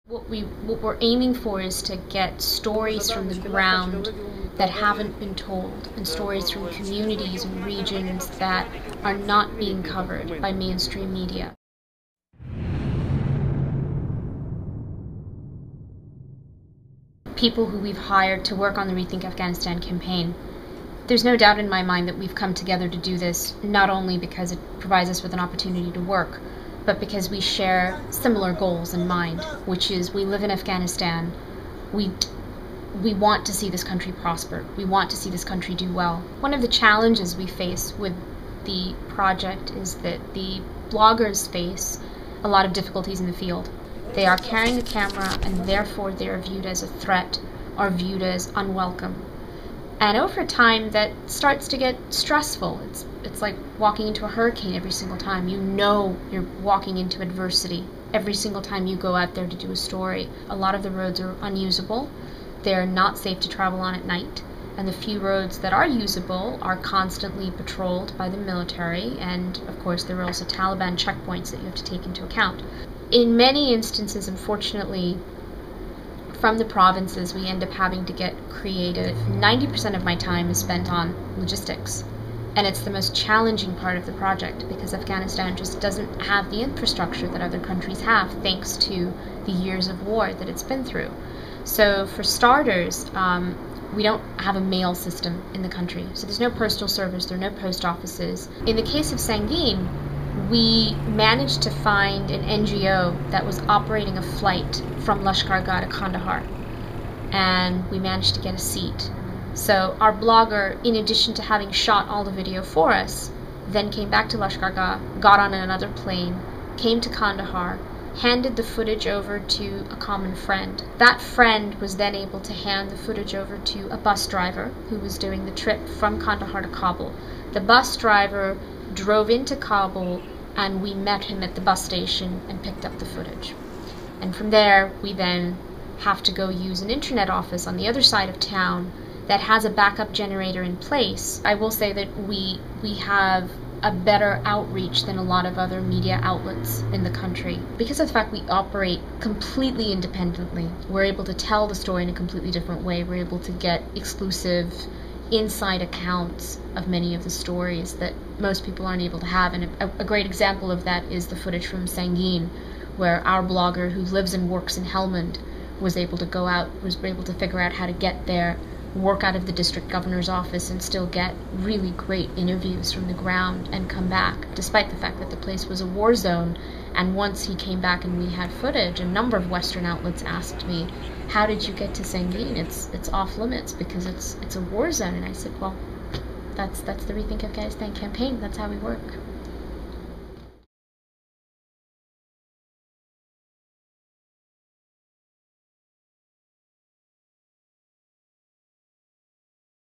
What we're aiming for is to get stories from the ground that haven't been told, and stories from communities and regions that are not being covered by mainstream media. People who we've hired to work on the Rethink Afghanistan campaign, there's no doubt in my mind that we've come together to do this, not only because it provides us with an opportunity to work, but because we share similar goals in mind, which is we live in Afghanistan, we want to see this country prosper, we want to see this country do well. One of the challenges we face with the project is that the bloggers face a lot of difficulties in the field. They are carrying a camera, and therefore they are viewed as a threat or viewed as unwelcome. And over time, that starts to get stressful. It's like walking into a hurricane every single time. You know you're walking into adversity every single time you go out there to do a story. A lot of the roads are unusable. They're not safe to travel on at night. And the few roads that are usable are constantly patrolled by the military. And of course, there are also Taliban checkpoints that you have to take into account. In many instances, unfortunately, from the provinces, we end up having to get creative. 90% of my time is spent on logistics. And it's the most challenging part of the project because Afghanistan just doesn't have the infrastructure that other countries have, thanks to the years of war that it's been through. So for starters, we don't have a mail system in the country. So there's no postal service, there are no post offices. In the case of Sangin, we managed to find an NGO that was operating a flight from Lashkar-Gah to Kandahar, and we managed to get a seat. So our blogger, in addition to having shot all the video for us, then came back to Lashkar-Gah, got on another plane, came to Kandahar, handed the footage over to a common friend. That friend was then able to hand the footage over to a bus driver who was doing the trip from Kandahar to Kabul. The bus driver drove into Kabul, and we met him at the bus station and picked up the footage. And from there, we then have to go use an internet office on the other side of town that has a backup generator in place. I will say that we have a better outreach than a lot of other media outlets in the country. Because of the fact we operate completely independently, we're able to tell the story in a completely different way. We're able to get exclusive inside accounts of many of the stories that most people aren't able to have. And a great example of that is the footage from Sangin, where our blogger who lives and works in Helmand was able to go out, was able to figure out how to get there, work out of the district governor's office, and still get really great interviews from the ground and come back, despite the fact that the place was a war zone. And once he came back and we had footage, a number of Western outlets asked me, how did you get to Sangin? It's off limits because it's a war zone. And I said, well, that's the Rethink Afghanistan campaign. That's how we work.